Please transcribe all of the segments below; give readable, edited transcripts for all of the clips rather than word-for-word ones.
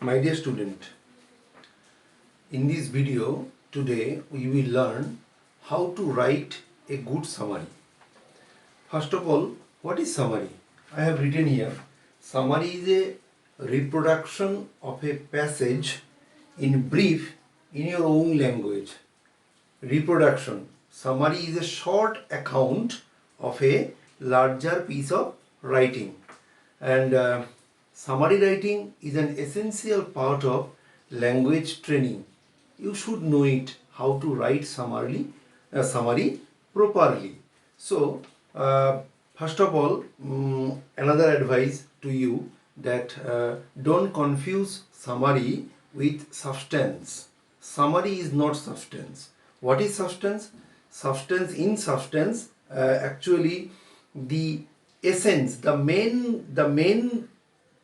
My dear student, in this video today we will learn how to write a good summary. First of all, what is summary? I have written here, summary is a reproduction of a passage in brief in your own language. Reproduction. Summary is a short account of a larger piece of writing. And summary writing is an essential part of language training. You should know it how to write summary properly. So, first of all, another advice to you that don't confuse summary with substance. Summary is not substance. What is substance? Substance, actually the essence, the main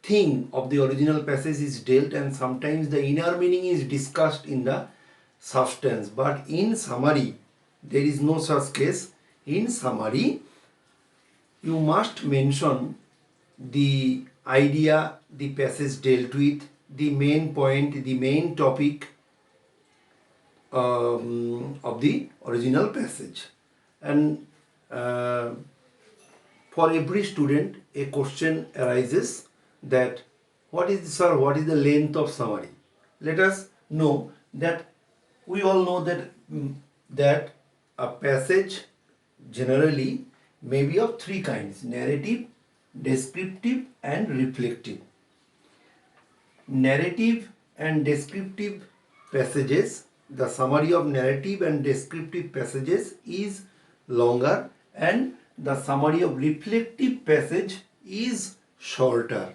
thing of the original passage is dealt, and sometimes the inner meaning is discussed in the substance. But in summary, there is no such case. In summary, you must mention the idea the passage dealt with, the main point, the main topic of the original passage. And for every student, a question arises that what is the length of summary? Let us know that we all know that a passage generally may be of three kinds: narrative, descriptive, and reflective. Narrative and descriptive passages, the summary of narrative and descriptive passages is longer, and the summary of reflective passage is shorter.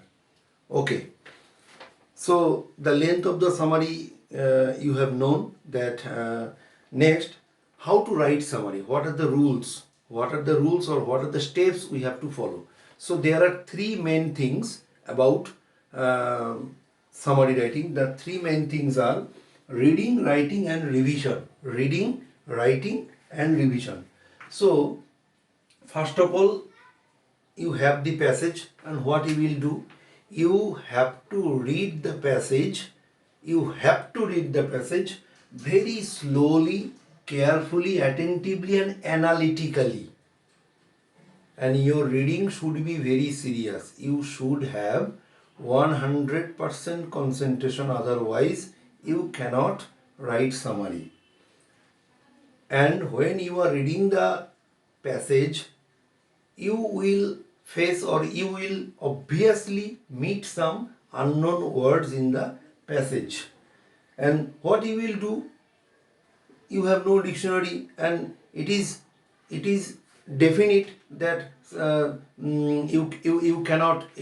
Okay, so the length of the summary you have known that. Next, how to write summary? What are the rules? What are the rules, or what are the steps we have to follow? So there are three main things about summary writing. The three main things are reading, writing, and revision. Reading, writing, and revision. So first of all, you have the passage, and what you will do, you have to read the passage. You have to read the passage very slowly, carefully, attentively, and analytically. And your reading should be very serious. You should have 100% concentration, otherwise you cannot write summary. And when you are reading the passage, you will face, or you will obviously meet some unknown words in the passage. And what you will do, you have no dictionary, and it is definite that you cannot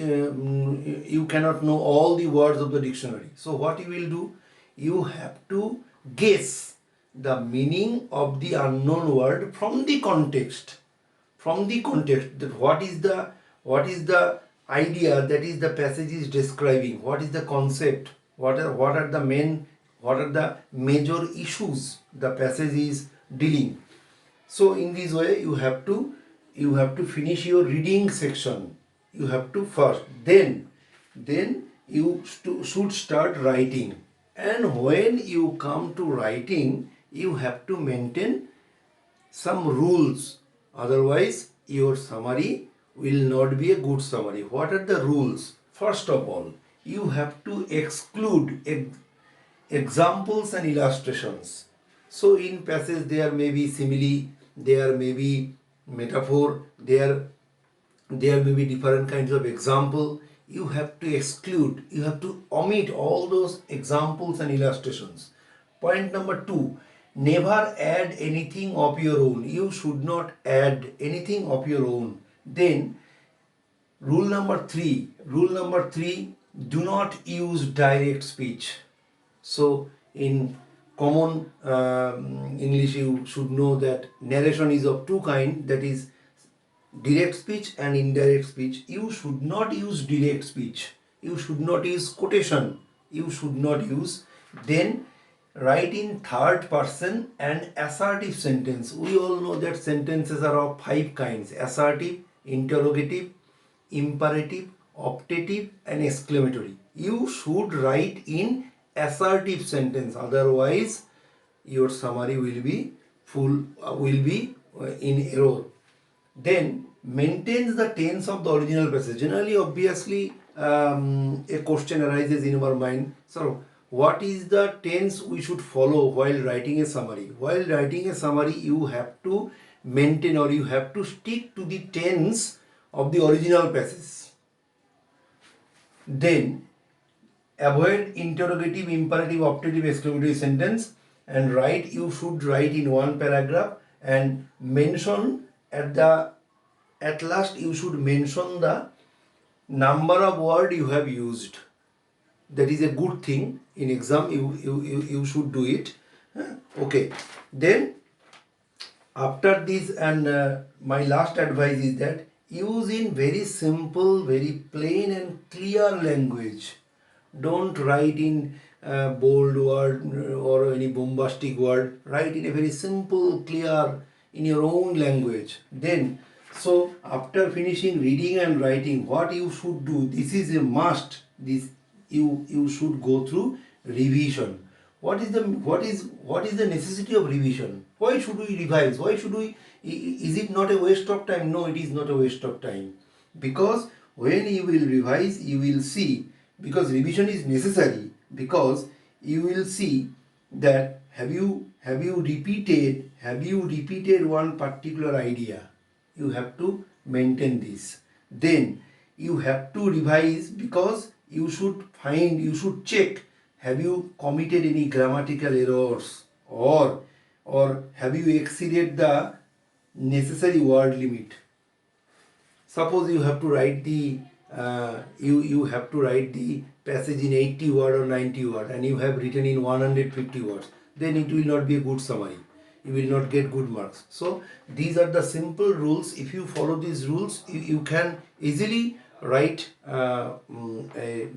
know all the words of the dictionary. So what you will do, you have to guess the meaning of the unknown word from the context. That what is the idea that is the passage is describing, what is the concept, what are the major issues the passage is dealing. So in this way you have to finish your reading section. You have to first, then you should start writing. And when you come to writing, you have to maintain some rules, otherwise your summary will not be a good summary. What are the rules? First of all, you have to exclude examples and illustrations. So in passage there may be simile, there may be metaphor, there may be different kinds of example. You have to exclude, you have to omit all those examples and illustrations. Point number 2, never add anything of your own. You should not add anything of your own. Then rule number 3, do not use direct speech. So in common English, you should know that narration is of two kinds, that is direct speech and indirect speech. You should not use direct speech. You should not use quotation. You should not use. Then write in third person and assertive sentence. We all know that sentences are of 5 kinds: assertive, interrogative, imperative, optative, and exclamatory. you should write in assertive sentence, otherwise your summary will be in error. Then maintains the tense of the original passage. Generally, obviously, a question arises in our mind. So, what is the tense we should follow while writing a summary? While writing a summary, you have to maintain, or you have to stick to the tense of the original passage. Then avoid interrogative, imperative, optative, exclamatory sentence, and you should write in one paragraph and mention at last you should mention the number of word you have used. That is a good thing. In exam you should do it. Okay. Then after this, and my last advice is that use in very simple, very plain and clear language. Don't write in bold word or any bombastic word. Write in a very simple, clear, in your own language. Then, so after finishing reading and writing, what you should do, this is a must. This you should go through revision. What is the necessity of revision? Why should we revise? Why should we? Is it not a waste of time? No, it is not a waste of time. Because when you will revise, you will see, because revision is necessary, because you will see that have you repeated one particular idea. You have to maintain this. Then you have to revise, because you should check, have you committed any grammatical errors, or have you exceeded the necessary word limit. Suppose you have to write the you have to write the passage in 80 word or 90 word, and you have written in 150 words, then it will not be a good summary. You will not get good marks. So these are the simple rules. If you follow these rules, you can easily write a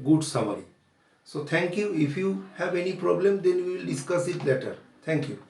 good summary. So thank you. If you have any problem, then we will discuss it later. Thank you.